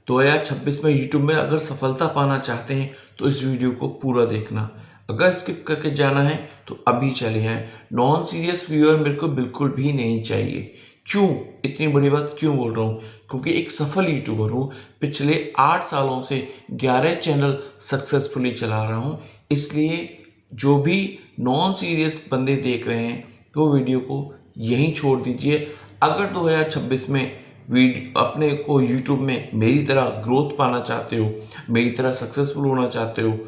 2026 में यूट्यूब में अगर सफलता पाना चाहते हैं तो इस वीडियो को पूरा देखना। अगर स्किप करके जाना है तो अभी चले आए। नॉन सीरियस व्यूअर मेरे को बिल्कुल भी नहीं चाहिए। क्यों? इतनी बड़ी बात क्यों बोल रहा हूँ? क्योंकि एक सफल यूट्यूबर हूँ। पिछले 8 सालों से 11 चैनल सक्सेसफुली चला रहा हूँ। इसलिए जो भी नॉन सीरियस बंदे देख रहे हैं तो वीडियो को यहीं छोड़ दीजिए। अगर 2026 में अपने को यूट्यूब में मेरी तरह ग्रोथ पाना चाहते हो, मेरी तरह सक्सेसफुल होना चाहते हो,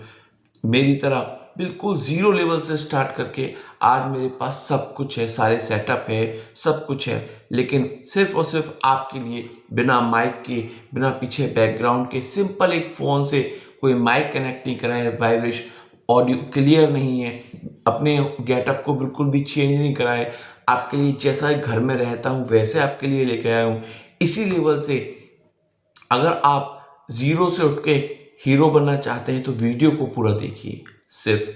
मेरी तरह बिल्कुल ज़ीरो लेवल से स्टार्ट करके आज मेरे पास सब कुछ है, सारे सेटअप है, सब कुछ है, लेकिन सिर्फ और सिर्फ आपके लिए बिना माइक के, बिना पीछे बैकग्राउंड के, सिंपल एक फ़ोन से, कोई माइक कनेक्ट नहीं करा है, वाइब्रेशन ऑडियो क्लियर नहीं है, अपने गेटअप को बिल्कुल भी चेंज नहीं करा है, आपके लिए जैसा घर में रहता हूँ वैसे आपके लिए लेके आया हूँ। इसी लेवल से अगर आप ज़ीरो से उठ के हीरो बनना चाहते हैं तो वीडियो को पूरा देखिए। सिर्फ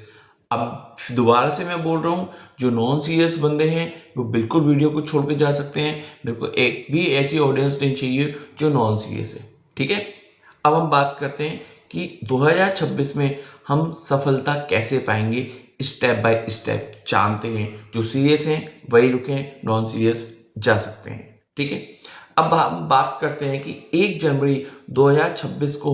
अब दोबारा से मैं बोल रहा हूँ, जो नॉन सीरियस बंदे हैं वो बिल्कुल वीडियो को छोड़ के जा सकते हैं। मेरे को एक भी ऐसी ऑडियंस नहीं चाहिए जो नॉन सीरियस है। ठीक है, अब हम बात करते हैं कि 2026 में हम सफलता कैसे पाएंगे, स्टेप बाय स्टेप जानते हैं। जो सीरियस हैं वही रुकें, नॉन सीरियस जा सकते हैं। ठीक है, अब हम बात करते हैं कि 1 जनवरी 2026 को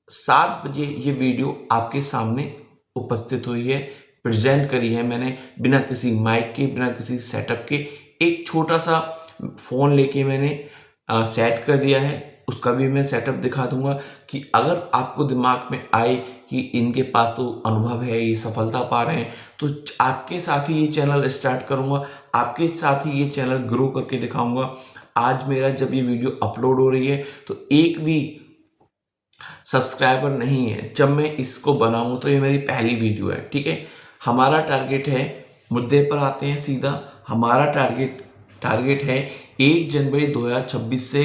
7 बजे ये वीडियो आपके सामने उपस्थित हुई है, प्रेजेंट करी है मैंने, बिना किसी माइक के, बिना किसी सेटअप के। एक छोटा सा फ़ोन लेके मैंने सेट कर दिया है। उसका भी मैं सेटअप दिखा दूंगा कि अगर आपको दिमाग में आए कि इनके पास तो अनुभव है, ये सफलता पा रहे हैं, तो आपके साथ ही ये चैनल स्टार्ट करूंगा, आपके साथ ही ये चैनल ग्रो करके दिखाऊंगा। आज मेरा जब ये वीडियो अपलोड हो रही है तो एक भी सब्सक्राइबर नहीं है। जब मैं इसको बनाऊं तो ये मेरी पहली वीडियो है। ठीक है, हमारा टारगेट है, मुद्दे पर आते हैं सीधा। हमारा टारगेट है 1 जनवरी 2026 से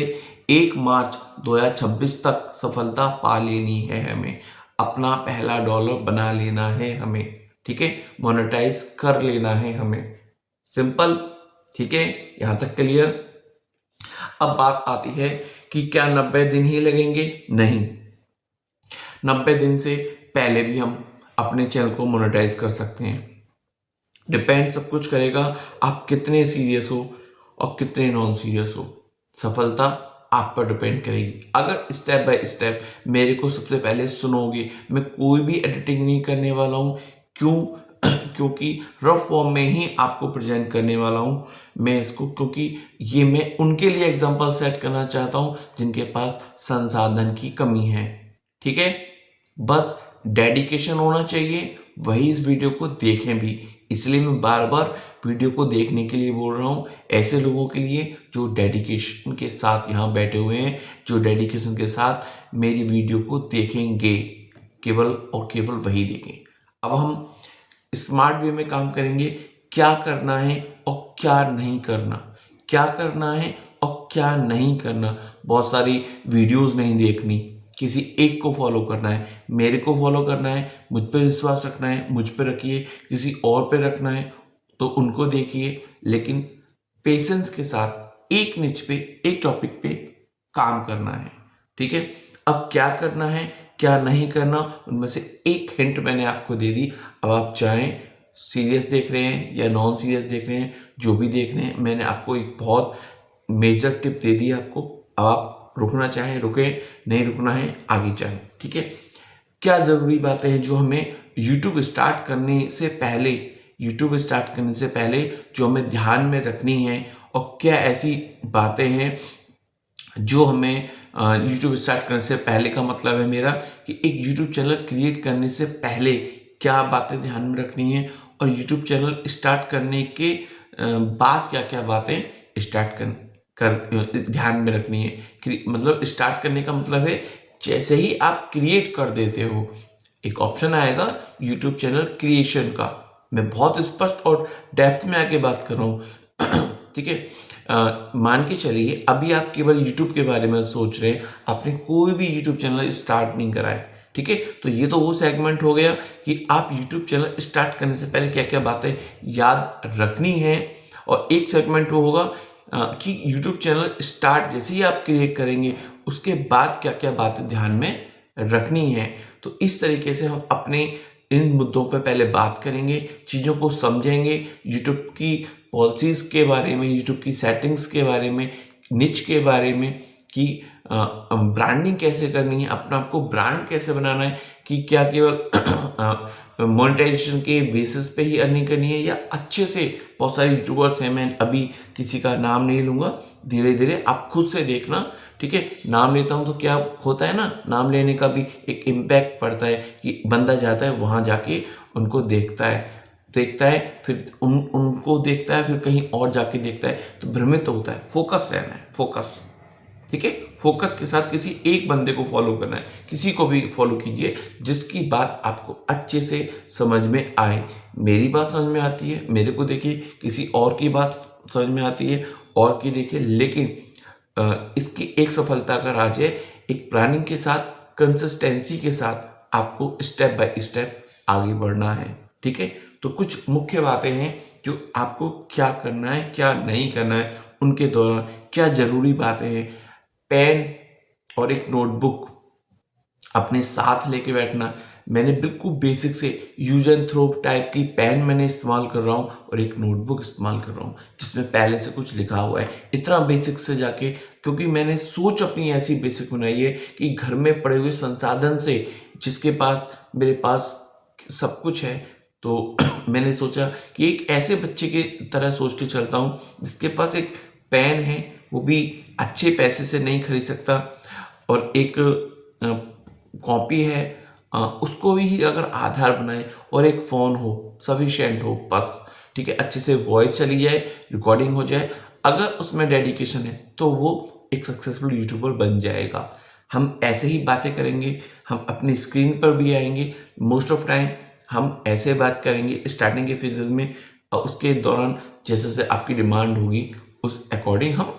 1 मार्च 2026 तक सफलता पा लेनी है हमें। अपना पहला डॉलर बना लेना है हमें। ठीक है, मोनेटाइज कर लेना है हमें। सिंपल। ठीक है, यहां तक क्लियर। अब बात आती है कि क्या 90 दिन ही लगेंगे? नहीं, 90 दिन से पहले भी हम अपने चैनल को मोनेटाइज कर सकते हैं। डिपेंड सब कुछ करेगा आप कितने सीरियस हो और कितने नॉन सीरियस हो। सफलता आप पर डिपेंड करेगी। अगर स्टेप बाय स्टेप मेरे को सबसे पहले सुनोगे, मैं कोई भी एडिटिंग नहीं करने वाला हूँ। क्यों? क्योंकि रफ फॉर्म में ही आपको प्रेजेंट करने वाला हूँ मैं इसको, क्योंकि ये मैं उनके लिए एग्जांपल सेट करना चाहता हूँ जिनके पास संसाधन की कमी है। ठीक है, बस डेडिकेशन होना चाहिए, वही इस वीडियो को देखें भी। इसलिए मैं बार बार वीडियो को देखने के लिए बोल रहा हूँ, ऐसे लोगों के लिए जो डेडिकेशन के साथ यहाँ बैठे हुए हैं, जो डेडिकेशन के साथ मेरी वीडियो को देखेंगे, केवल और केवल वही देखें। अब हम स्मार्ट वे में काम करेंगे। क्या करना है और क्या नहीं करना, क्या करना है और क्या नहीं करना। बहुत सारी वीडियोस नहीं देखनी, किसी एक को फॉलो करना है। मेरे को फॉलो करना है, मुझ पे विश्वास रखना है, मुझ पे रखिए। किसी और पे रखना है तो उनको देखिए, लेकिन पेशेंस के साथ एक निच पे, एक टॉपिक पे काम करना है। ठीक है, अब क्या करना है क्या नहीं करना, उनमें से एक हिंट मैंने आपको दे दी। अब आप चाहें सीरियस देख रहे हैं या नॉन सीरियस देख रहे हैं, जो भी देख रहे हैं, मैंने आपको एक बहुत मेजर टिप दे दी आपको। अब आप रुकना चाहें रुकें, नहीं रुकना है आगे जाएं। ठीक है, क्या ज़रूरी बातें हैं जो हमें यूट्यूब स्टार्ट करने से पहले जो हमें ध्यान में रखनी है, और क्या ऐसी बातें हैं जो हमें यूट्यूब स्टार्ट करने से पहले, का मतलब है मेरा कि एक यूट्यूब चैनल क्रिएट करने से पहले क्या बातें ध्यान में रखनी है, और यूट्यूब चैनल स्टार्ट करने के बाद क्या क्या बातें स्टार्ट कर ध्यान में रखनी है। मतलब स्टार्ट करने का मतलब है जैसे ही आप क्रिएट कर देते हो, एक ऑप्शन आएगा यूट्यूब चैनल क्रिएशन का। मैं बहुत स्पष्ट और डेप्थ में आके बात कर रहा हूँ। ठीक है, मान के चलिए अभी आप केवल YouTube के बारे में सोच रहे हैं, आपने कोई भी YouTube चैनल स्टार्ट नहीं करा है। ठीक है, तो ये तो वो सेगमेंट हो गया कि आप YouTube चैनल स्टार्ट करने से पहले क्या क्या बातें याद रखनी है। और एक सेगमेंट वो होगा कि YouTube चैनल स्टार्ट जैसे ही आप क्रिएट करेंगे उसके बाद क्या क्या बातें ध्यान में रखनी है। तो इस तरीके से हम अपने इन मुद्दों पर पहले बात करेंगे, चीज़ों को समझेंगे, यूट्यूब की पॉलिसीज़ के बारे में, यूट्यूब की सेटिंग्स के बारे में, निच के बारे में, कि ब्रांडिंग कैसे करनी है, अपना आपको ब्रांड कैसे बनाना है, कि क्या केवल मोनेटाइजेशन के बेसिस पे ही अर्निंग करनी है या अच्छे से। बहुत सारे यूट्यूबर्स हैं, मैं अभी किसी का नाम नहीं लूँगा, धीरे धीरे आप खुद से देखना, ठीक है। नाम लेता हूँ तो क्या होता है ना, नाम लेने का भी एक इम्पैक्ट पड़ता है कि बंदा जाता है वहाँ जाके उनको देखता है, फिर उनको देखता है, फिर कहीं और जाके देखता है, तो भ्रमित होता है। फोकस रहना है, फोकस, ठीक है। फोकस के साथ किसी एक बंदे को फॉलो करना है, किसी को भी फॉलो कीजिए जिसकी बात आपको अच्छे से समझ में आए। मेरी बात समझ में आती है, मेरे को देखिए, किसी और की बात समझ में आती है और की देखिए, लेकिन इसकी एक सफलता का राज है एक प्लानिंग के साथ, कंसिस्टेंसी के साथ आपको स्टेप बाय स्टेप आगे बढ़ना है, ठीक है। तो कुछ मुख्य बातें हैं जो आपको क्या करना है, क्या नहीं करना है, उनके दौरान क्या जरूरी बातें हैं। पेन और एक नोटबुक अपने साथ लेके बैठना। मैंने बिल्कुल बेसिक से यूज एंड थ्रो टाइप की पेन मैंने इस्तेमाल कर रहा हूँ और एक नोटबुक इस्तेमाल कर रहा हूँ जिसमें पहले से कुछ लिखा हुआ है। इतना बेसिक से जाके, क्योंकि मैंने सोच अपनी ऐसी बेसिक बनाई है कि घर में पड़े हुए संसाधन से, जिसके पास मेरे पास सब कुछ है, तो मैंने सोचा कि एक ऐसे बच्चे की तरह सोच के चलता हूँ जिसके पास एक पेन है, वो भी अच्छे पैसे से नहीं खरीद सकता, और एक कॉपी है, उसको ही अगर आधार बनाए, और एक फ़ोन हो, सफिशिएंट हो बस, ठीक है। अच्छे से वॉइस चली जाए, रिकॉर्डिंग हो जाए, अगर उसमें डेडिकेशन है तो वो एक सक्सेसफुल यूट्यूबर बन जाएगा। हम ऐसे ही बातें करेंगे, हम अपनी स्क्रीन पर भी आएंगे, मोस्ट ऑफ टाइम हम ऐसे बात करेंगे स्टार्टिंग के फेजेस में, और उसके दौरान जैसे जैसे आपकी डिमांड होगी उस अकॉर्डिंग हम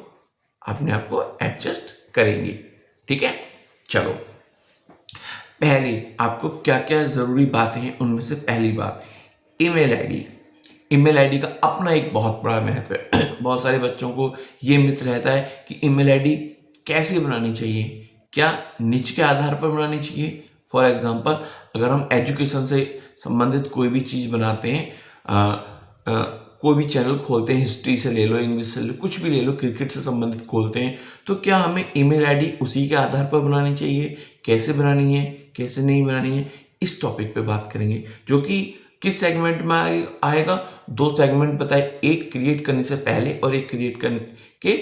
अपने आप को एडजस्ट करेंगे, ठीक है। चलो, पहले आपको क्या क्या ज़रूरी बातें हैं, उनमें से पहली बात, ईमेल आईडी। ईमेल आईडी का अपना एक बहुत बड़ा महत्व है। बहुत सारे बच्चों को ये मिथ रहता है कि ईमेल आईडी कैसे बनानी चाहिए, क्या निच के आधार पर बनानी चाहिए। फॉर एग्जांपल, अगर हम एजुकेशन से संबंधित कोई भी चीज़ बनाते हैं, कोई भी चैनल खोलते हैं, हिस्ट्री से ले लो, इंग्लिश से ले लो, कुछ भी ले लो, क्रिकेट से संबंधित खोलते हैं, तो क्या हमें ईमेल आईडी उसी के आधार पर बनानी चाहिए, कैसे बनानी है, कैसे नहीं बनानी है, इस टॉपिक पे बात करेंगे। जो कि किस सेगमेंट में आएगा, दो सेगमेंट बताए, एक क्रिएट करने से पहले और एक क्रिएट करने के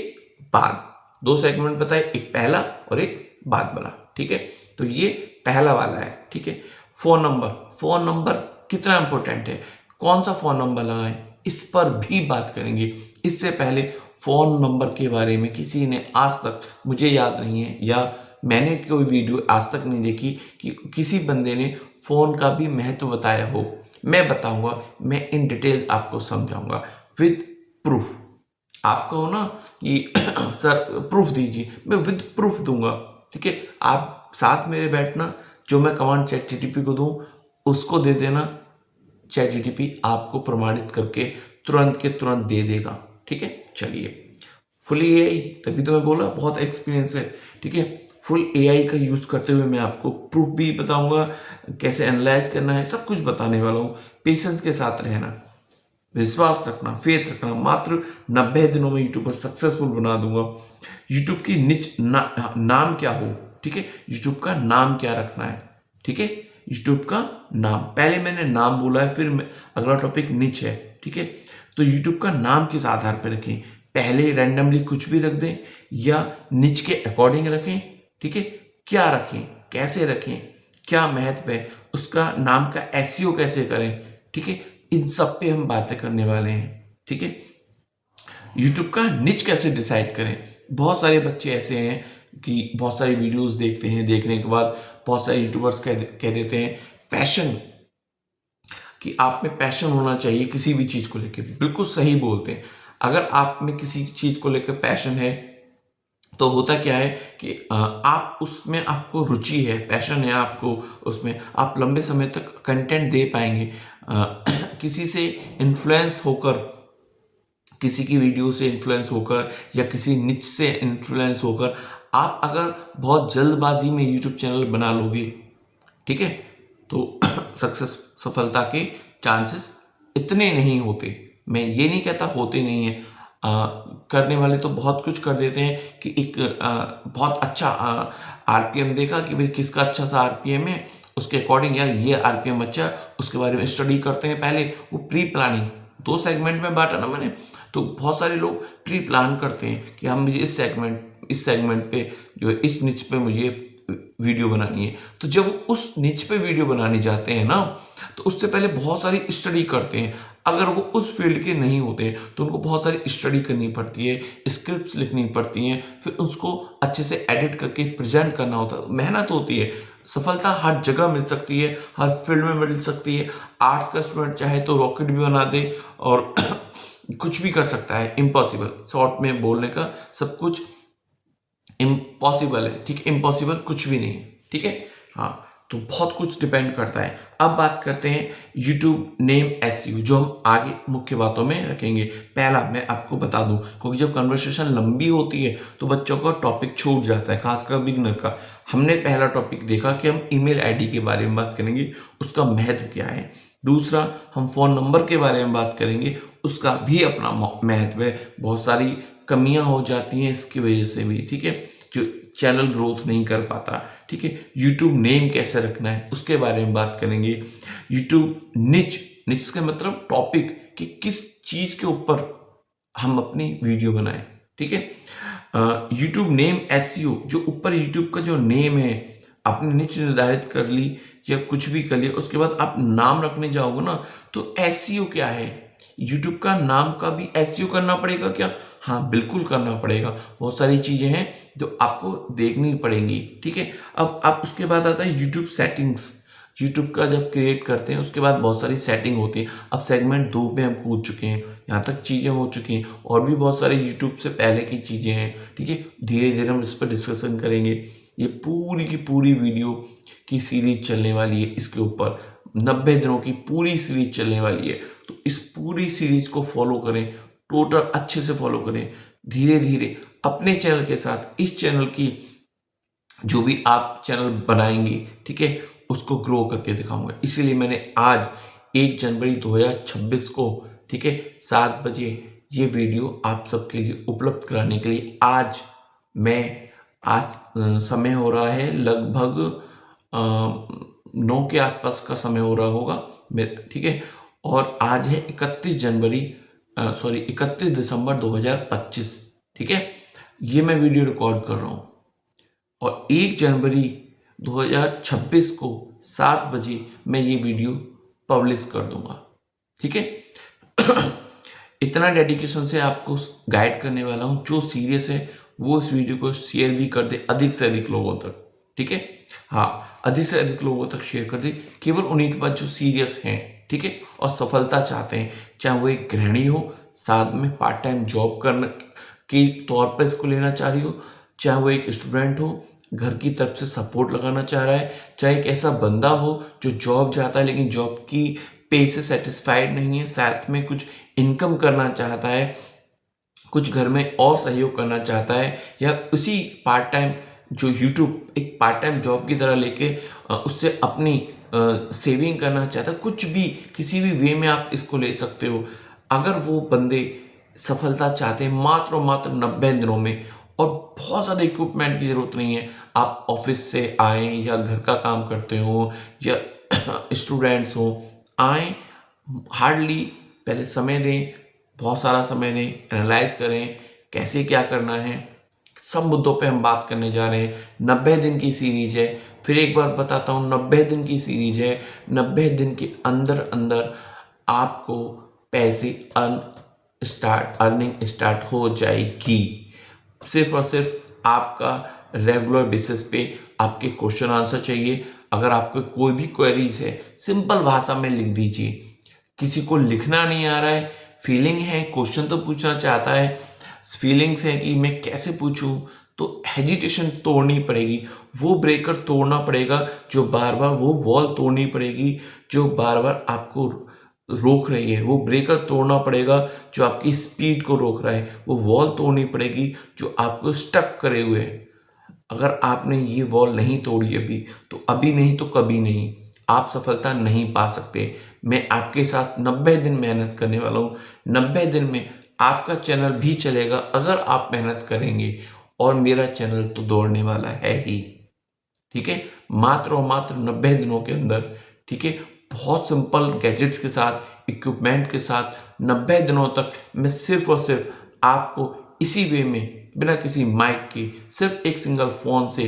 बाद। दो सेगमेंट बताए, एक पहला और एक बाद वाला, ठीक है। तो ये पहला वाला है, ठीक है। फोन नंबर कितना इंपॉर्टेंट है, कौन सा फोन नंबर लगाएं, इस पर भी बात करेंगे। इससे पहले फोन नंबर के बारे में किसी ने आज तक, मुझे याद नहीं है, या मैंने कोई वीडियो आज तक नहीं देखी कि किसी बंदे ने फोन का भी महत्व बताया हो। मैं बताऊंगा, मैं इन डिटेल आपको समझाऊंगा विद प्रूफ। आप कहो ना कि सर प्रूफ दीजिए, मैं विद प्रूफ दूंगा, ठीक है। आप साथ मेरे बैठना, जो मैं कमांड चैट जीटीपी को दूं उसको दे देना, चैट जीटीपी आपको प्रमाणित करके तुरंत के तुरंत दे देगा, ठीक है। चलिए, फुल एआई, तभी तो मैं बोला बहुत एक्सपीरियंस है, ठीक है। फुल एआई का यूज करते हुए मैं आपको प्रूफ भी बताऊंगा, कैसे एनालाइज करना है, सब कुछ बताने वाला हूँ। पेशेंस के साथ रहना, विश्वास रखना, फेथ रखना, मात्र 90 दिनों में यूट्यूबर सक्सेसफुल बना दूंगा। यूट्यूब की निच नाम क्या हो, ठीक है, यूट्यूब का नाम क्या रखना है, ठीक है। यूट्यूब का नाम, पहले मैंने नाम बोला है, फिर अगला टॉपिक निच है, ठीक है। तो यूट्यूब का नाम किस आधार पर रखें, पहले रैंडमली कुछ भी रख दें या निच के अकॉर्डिंग रखें, ठीक है। क्या रखें, कैसे रखें, क्या महत्व है, उसका नाम का एसईओ कैसे करें, ठीक है। इन सब पे हम बातें करने वाले हैं, ठीक है। यूट्यूब का निच कैसे डिसाइड करें। बहुत सारे बच्चे ऐसे हैं कि बहुत सारी वीडियोस देखते हैं, देखने के बाद बहुत सारे यूट्यूबर्स कह देते हैं पैशन, कि आप में पैशन होना चाहिए किसी भी चीज़ को लेकर। बिल्कुल सही बोलते हैं। अगर आप में किसी चीज़ को लेकर पैशन है तो होता क्या है कि आप उसमें, आपको रुचि है, पैशन है आपको उसमें, आप लंबे समय तक कंटेंट दे पाएंगे। किसी से इन्फ्लुएंस होकर, किसी की वीडियो से इन्फ्लुएंस होकर या किसी निच से इन्फ्लुएंस होकर आप अगर बहुत जल्दबाजी में यूट्यूब चैनल बना लोगे, ठीक है, तो सफलता के चांसेस इतने नहीं होते। मैं ये नहीं कहता होते नहीं है, करने वाले तो बहुत कुछ कर देते हैं कि एक बहुत अच्छा आरपीएम देखा कि भाई किसका अच्छा सा आरपीएम है, उसके अकॉर्डिंग यार ये आरपीएम अच्छा है, उसके बारे में स्टडी करते हैं पहले। वो प्री प्लानिंग 2 सेगमेंट में बांटा ना मैंने, तो बहुत सारे लोग प्री प्लान करते हैं कि हम मुझे इस सेगमेंट पे जो है इस निच पे मुझे वीडियो बनानी है। तो जब वो उस निच पे वीडियो बनाने जाते हैं ना, तो उससे पहले बहुत सारी स्टडी करते हैं। अगर वो उस फील्ड के नहीं होते तो उनको बहुत सारी स्टडी करनी पड़ती है, स्क्रिप्ट्स लिखनी पड़ती हैं, फिर उसको अच्छे से एडिट करके प्रेजेंट करना होता है, मेहनत होती है। सफलता हर जगह मिल सकती है, हर फील्ड में मिल सकती है। आर्ट्स का स्टूडेंट चाहे तो रॉकेट भी बना दे और कुछ भी कर सकता है। इम्पॉसिबल शॉर्ट में बोलने का सब कुछ इम्पॉसिबल है, ठीक है, इम्पॉसिबल कुछ भी नहीं है, ठीक है। हाँ, तो बहुत कुछ डिपेंड करता है। अब बात करते हैं यूट्यूब नेम एसईओ, जो हम आगे मुख्य बातों में रखेंगे। पहला मैं आपको बता दूं, क्योंकि जब कन्वर्सेशन लंबी होती है तो बच्चों का टॉपिक छूट जाता है, खासकर बिगनर का। हमने पहला टॉपिक देखा कि हम ईमेल आईडी के बारे में बात करेंगे, उसका महत्व क्या है। दूसरा, हम फ़ोन नंबर के बारे में बात करेंगे, उसका भी अपना महत्व है। बहुत सारी कमियां हो जाती हैं इसकी वजह से भी, ठीक है, जो चैनल ग्रोथ नहीं कर पाता, ठीक है। यूट्यूब नेम कैसे रखना है उसके बारे में बात करेंगे। यूट्यूब निच का मतलब टॉपिक, कि किस चीज के ऊपर हम अपनी वीडियो बनाएं, ठीक है। यूट्यूब नेम एसईओ, जो ऊपर यूट्यूब का जो नेम है आपने निच निर्धारित कर ली या कुछ भी कर लिया, उसके बाद आप नाम रखने जाओगे ना, तो एसईओ क्या है, यूट्यूब का नाम का भी एसईओ करना पड़ेगा क्या? हाँ, बिल्कुल करना पड़ेगा। बहुत सारी चीजें हैं जो आपको देखनी पड़ेंगी, ठीक है। अब आप उसके बाद आता है यूट्यूब सेटिंग्स। यूट्यूब का जब क्रिएट करते हैं उसके बाद बहुत सारी सेटिंग होती है। अब सेगमेंट 2 में हम कूद चुके हैं, यहाँ तक चीज़ें हो चुकी हैं, और भी बहुत सारे यूट्यूब से पहले की चीज़ें हैं, ठीक है। धीरे धीरे हम इस पर डिस्कशन करेंगे। ये पूरी की पूरी वीडियो की सीरीज चलने वाली है, इसके ऊपर 90 दिनों की पूरी सीरीज चलने वाली है। तो इस पूरी सीरीज को फॉलो करें, टोटल अच्छे से फॉलो करें, धीरे धीरे अपने चैनल के साथ इस चैनल की जो भी आप चैनल बनाएंगे, ठीक है, उसको ग्रो करके दिखाऊंगा। इसीलिए मैंने आज 1 जनवरी 2026 को, ठीक है, 7 बजे ये वीडियो आप सबके लिए उपलब्ध कराने के लिए आज समय हो रहा है लगभग 9 के आसपास का समय हो रहा होगा मेरे, ठीक है। और आज है 31 दिसंबर 2025, ठीक है। ये मैं वीडियो रिकॉर्ड कर रहा हूँ और 1 जनवरी 2026 को 7 बजे मैं ये वीडियो पब्लिश कर दूंगा, ठीक है। इतना डेडिकेशन से आपको गाइड करने वाला हूँ। जो सीरियस है वो इस वीडियो को शेयर भी कर दे अधिक से अधिक लोगों तक, ठीक है। हाँ, अधिक से अधिक लोगों तक शेयर कर दे, केवल उन्हीं के पास जो सीरियस हैं, ठीक है, और सफलता चाहते हैं। चाहे वो एक गृहिणी हो, साथ में पार्ट टाइम जॉब करने के तौर पर इसको लेना चाह रही हो, चाहे वो एक स्टूडेंट हो, घर की तरफ से सपोर्ट लगाना चाह रहा है, चाहे एक ऐसा बंदा हो जो जॉब चाहता है लेकिन जॉब की पे से सेटिस्फाइड नहीं है, साथ में कुछ इनकम करना चाहता है, कुछ घर में और सहयोग करना चाहता है, या उसी पार्ट टाइम जो यूट्यूब एक पार्ट टाइम जॉब की तरह लेके उससे अपनी सेविंग करना चाहता है। कुछ भी किसी भी वे में आप इसको ले सकते हो। अगर वो बंदे सफलता चाहते हैं मात्र और मात्र 90 दिनों में, और बहुत ज़्यादा इक्विपमेंट की ज़रूरत नहीं है, आप ऑफिस से आएँ या घर का काम करते हो या स्टूडेंट्स हो, आएँ, हार्डली पहले समय दें, बहुत सारा समय दें, एनालाइज करें कैसे क्या करना है। सब मुद्दों पे हम बात करने जा रहे हैं। 90 दिन की सीरीज है, फिर एक बार बताता हूँ, 90 दिन की सीरीज है। 90 दिन के अंदर अंदर आपको पैसे अर्निंग स्टार्ट हो जाएगी। सिर्फ और सिर्फ आपका रेगुलर बेसिस पे आपके क्वेश्चन आंसर चाहिए। अगर आपको कोई भी क्वेरीज है, सिंपल भाषा में लिख दीजिए। किसी को लिखना नहीं आ रहा है, फीलिंग है, क्वेश्चन तो पूछना चाहता है, फीलिंग्स है कि मैं कैसे पूछूं, तो हेजिटेशन तोड़नी पड़ेगी, वो ब्रेकर तोड़ना पड़ेगा, जो बार बार वो वॉल तोड़नी पड़ेगी जो बार बार आपको रोक रही है, वो ब्रेकर तोड़ना पड़ेगा जो आपकी स्पीड को रोक रहा है, वो वॉल तोड़नी पड़ेगी जो आपको स्टक करे हुए है। अगर आपने ये वॉल नहीं तोड़ी अभी, तो अभी नहीं तो कभी नहीं, आप सफलता नहीं पा सकते। मैं आपके साथ 90 दिन मेहनत करने वाला हूँ। 90 दिन में आपका चैनल भी चलेगा अगर आप मेहनत करेंगे, और मेरा चैनल तो दौड़ने वाला है ही। ठीक है, मात्र और मात्र 90 दिनों के अंदर। ठीक है, बहुत सिंपल गैजेट्स के साथ, इक्विपमेंट के साथ 90 दिनों तक मैं सिर्फ और सिर्फ आपको इसी वे में, बिना किसी माइक के, सिर्फ एक सिंगल फोन से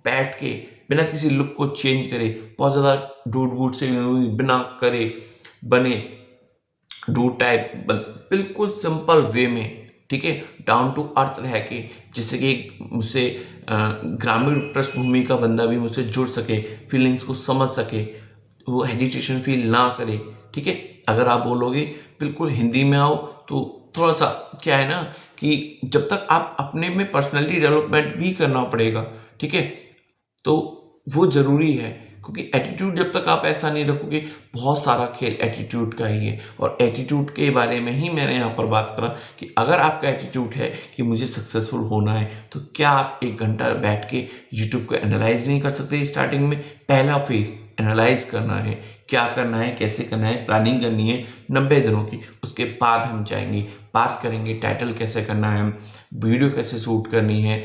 बैठ के, बिना किसी लुक को चेंज करे, बहुत ज़्यादा डूड वूड से बिना करे बने डू टाइप, बिल्कुल सिंपल वे में, ठीक है, डाउन टू अर्थ रह के, जिससे कि मुझसे ग्रामीण पृष्ठभूमि का बंदा भी मुझसे जुड़ सके, फीलिंग्स को समझ सके, वो हेजिटेशन फील ना करे। ठीक है, अगर आप बोलोगे बिल्कुल हिंदी में आओ, तो थोड़ा सा क्या है ना कि जब तक आप अपने में पर्सनैलिटी डेवलपमेंट भी करना पड़ेगा। ठीक है, तो वो ज़रूरी है, क्योंकि एटीट्यूड जब तक आप ऐसा नहीं रखोगे, बहुत सारा खेल एटीट्यूड का ही है। और एटीट्यूड के बारे में ही मैंने यहाँ पर बात करा कि अगर आपका एटीट्यूड है कि मुझे सक्सेसफुल होना है, तो क्या आप 1 घंटा बैठ के यूट्यूब को एनालाइज नहीं कर सकते? स्टार्टिंग में पहला फेज एनालाइज करना है, क्या करना है, कैसे करना है, प्लानिंग करनी है 90 दिनों की। उसके बाद हम जाएंगे, बात करेंगे टाइटल कैसे करना है, वीडियो कैसे शूट करनी है,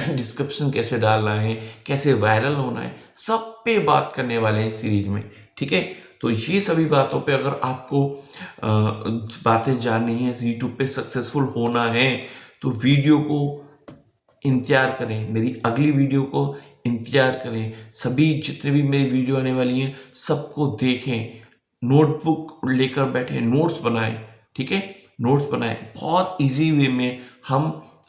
डिस्क्रिप्शन कैसे डालना है, कैसे वायरल होना है, सब पे बात करने वाले हैं सीरीज में। ठीक है, तो ये सभी बातों पे अगर आपको बातें जाननी है, यूट्यूब पे सक्सेसफुल होना है, तो वीडियो को इंतजार करें, मेरी अगली वीडियो को इंतजार करें। सभी जितने भी मेरी वीडियो आने वाली हैं सबको देखें, नोटबुक लेकर बैठे, नोट्स बनाएं। ठीक है, नोट्स बनाएं, बहुत इजी वे में हम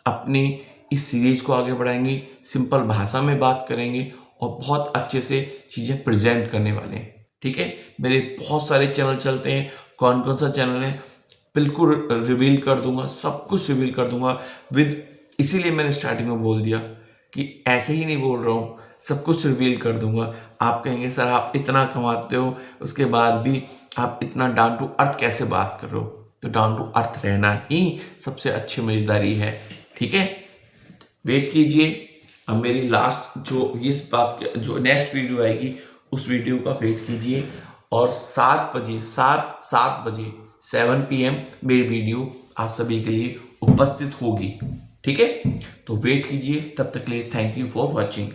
अपने इस सीरीज को आगे बढ़ाएंगे, सिंपल भाषा में बात करेंगे और बहुत अच्छे से चीज़ें प्रेजेंट करने वाले हैं। ठीक है, मेरे बहुत सारे चैनल चलते हैं, कौन कौन सा चैनल है बिल्कुल रिवील कर दूंगा, सब कुछ रिवील कर दूंगा विद, इसीलिए मैंने स्टार्टिंग में बोल दिया कि ऐसे ही नहीं बोल रहा हूँ, सब कुछ रिवील कर दूंगा। आप कहेंगे सर आप इतना कमाते हो, उसके बाद भी आप इतना डाउन टू अर्थ कैसे बात कर रहे हो? तो डाउन टू अर्थ रहना ही सबसे अच्छी मजेदारी है। ठीक है, वेट कीजिए, अब मेरी लास्ट जो इस बात के जो नेक्स्ट वीडियो आएगी, उस वीडियो का वेट कीजिए। और 7 बजे 7 बजे 7 PM मेरी वीडियो आप सभी के लिए उपस्थित होगी। ठीक है, तो वेट कीजिए, तब तक के लिए थैंक यू फॉर वॉचिंग।